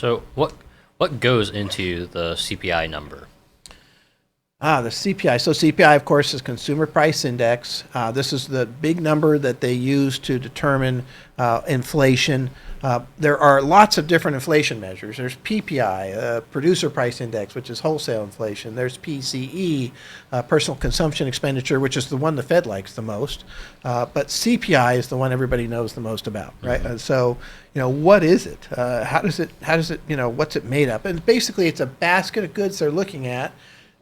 So what goes into the CPI number? The CPI. So CPI, of course, is Consumer Price Index. This is the big number that they use to determine inflation. There are lots of different inflation measures. There's PPI, Producer Price Index, which is wholesale inflation. There's PCE, Personal Consumption Expenditure, which is the one the Fed likes the most. But CPI is the one everybody knows the most about, right? And so, what is it? How does it, what's it made up? And basically, it's a basket of goods they're looking at.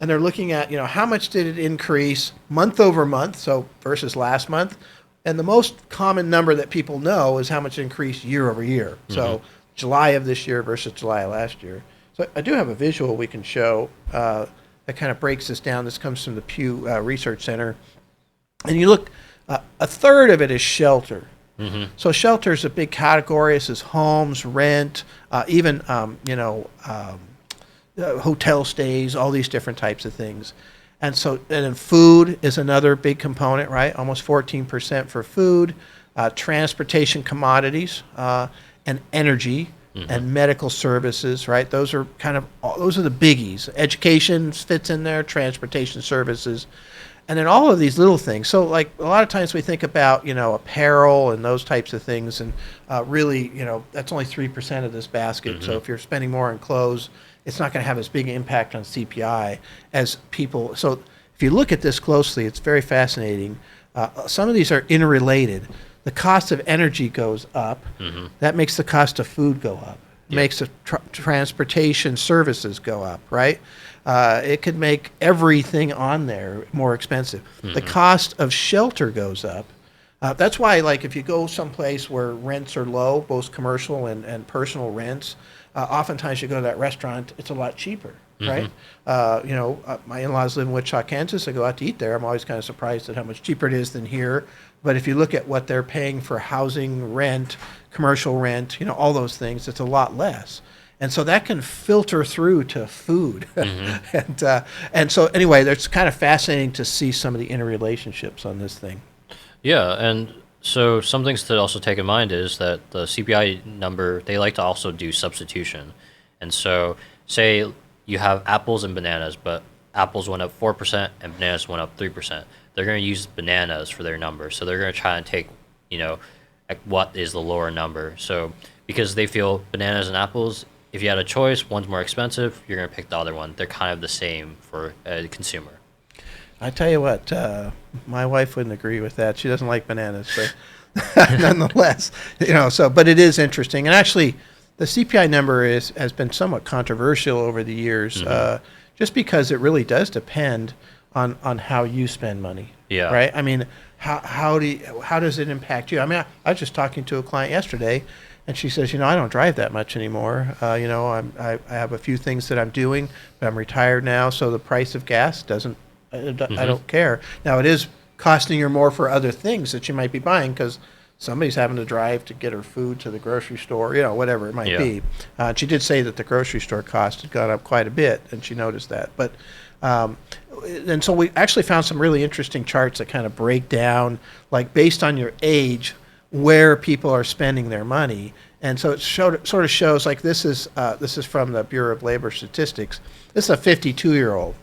And they're looking at, how much did it increase month over month, so versus last month. And the most common number that people know is how much it increased year over year. So July of this year versus July of last year. So I do have a visual we can show that kind of breaks this down. This comes from the Pew Research Center. And you look, a third of it is shelter. So shelter is a big category. This is homes, rent, even, hotel stays, all these different types of things. And then food is another big component, right? Almost 14% for food, transportation commodities, and energy and medical services, right? Those are those are the biggies. Education fits in there, transportation services, and then all of these little things. So like a lot of times we think about, apparel and those types of things, and really, that's only 3% of this basket. So if you're spending more on clothes, it's not going to have as big an impact on CPI as people. So if you look at this closely, it's very fascinating. Some of these are interrelated. The cost of energy goes up. That makes the cost of food go up. Makes the transportation services go up, right? It could make everything on there more expensive. The cost of shelter goes up. That's why, like, if you go someplace where rents are low, both commercial and personal rents, oftentimes you go to that restaurant, it's a lot cheaper, right? My in-laws live in Wichita, Kansas. I go out to eat there. I'm always kind of surprised at how much cheaper it is than here. But if you look at what they're paying for housing, rent, commercial rent, all those things, it's a lot less. And so that can filter through to food. And so anyway, it's kind of fascinating to see some of the interrelationships on this thing. Yeah, and so some things to also take in mind is that the CPI number, they like to also do substitution. And so say you have apples and bananas, but apples went up 4% and bananas went up 3%. They're going to use bananas for their number. So they're going to try and take, like what is the lower number. So because they feel bananas and apples, if you had a choice, one's more expensive, you're going to pick the other one. They're kind of the same for a consumer. I tell you what, my wife wouldn't agree with that. She doesn't like bananas, but nonetheless, but it is interesting. And actually, the CPI number has been somewhat controversial over the years, just because it really does depend on how you spend money. Yeah. Right. I mean, how does it impact you? I mean, I was just talking to a client yesterday, and she says, I don't drive that much anymore. I have a few things that I'm doing, but I'm retired now, so the price of gas doesn't. I don't care. Now, it is costing her more for other things that she might be buying because somebody's having to drive to get her food to the grocery store, whatever it might be. She did say that the grocery store cost had gone up quite a bit, and she noticed that. But and so we actually found some really interesting charts that kind of break down, like based on your age, where people are spending their money. And so it sort of shows, like this is from the Bureau of Labor Statistics. This is a 52-year-old.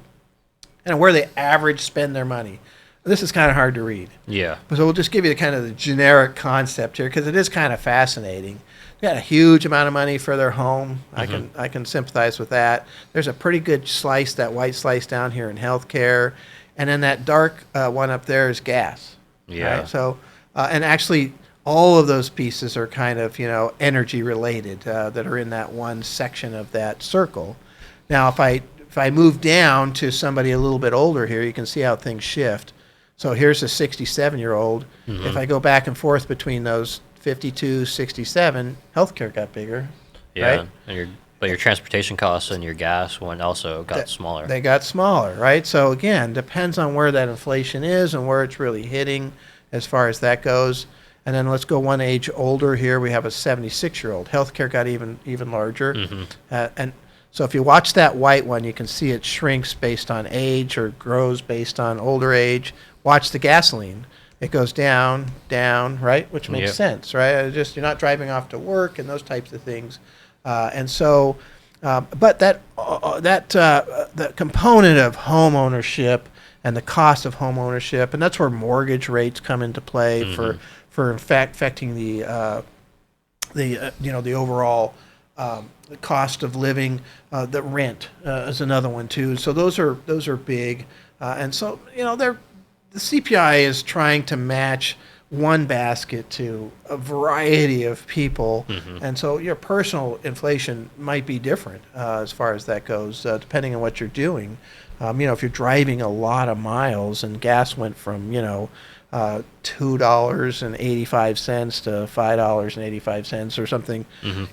And where they average spend their money. This is kind of hard to read. Yeah. So we'll just give you the generic concept here because it is kind of fascinating. They got a huge amount of money for their home. I can sympathize with that. There's a pretty good slice, that white slice down here in healthcare, and then that dark one up there is gas. Yeah. Right? So and actually all of those pieces are kind of energy related that are in that one section of that circle. Now if I move down to somebody a little bit older here, you can see how things shift. So here's a 67-year-old. If I go back and forth between those 52, 67, healthcare got bigger. Yeah, right? and your transportation costs and your gas one also got smaller. They got smaller, right? So again, depends on where that inflation is and where it's really hitting as far as that goes. And then let's go one age older here. We have a 76-year-old. Healthcare got even larger. And so if you watch that white one, you can see it shrinks based on age or grows based on older age. Watch the gasoline. It goes down, right? Which makes sense, right? You're not driving off to work and those types of things. And so, but the component of home ownership and the cost of home ownership, and that's where mortgage rates come into play for in fact affecting the overall the cost of living. The rent is another one too. So those are big, and so the CPI is trying to match one basket to a variety of people, and so your personal inflation might be different as far as that goes, depending on what you're doing. If you're driving a lot of miles and gas went from $2.85 to $5.85 or something,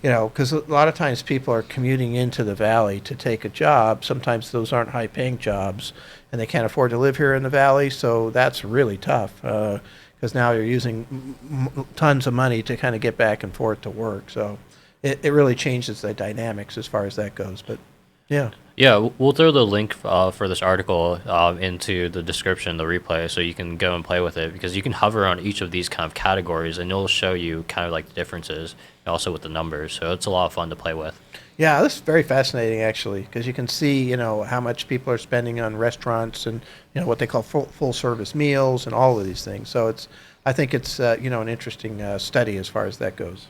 because a lot of times people are commuting into the valley to take a job. Sometimes those aren't high-paying jobs, and they can't afford to live here in the valley, so that's really tough. Because now you're using tons of money to kind of get back and forth to work. So it really changes the dynamics as far as that goes. But yeah. Yeah, we'll throw the link for this article into the description, the replay, so you can go and play with it, because you can hover on each of these kind of categories and it'll show you kind of like the differences, and also with the numbers. So it's a lot of fun to play with. Yeah, this is very fascinating actually, because you can see, how much people are spending on restaurants and, what they call full service meals and all of these things. So I think it's, an interesting study as far as that goes.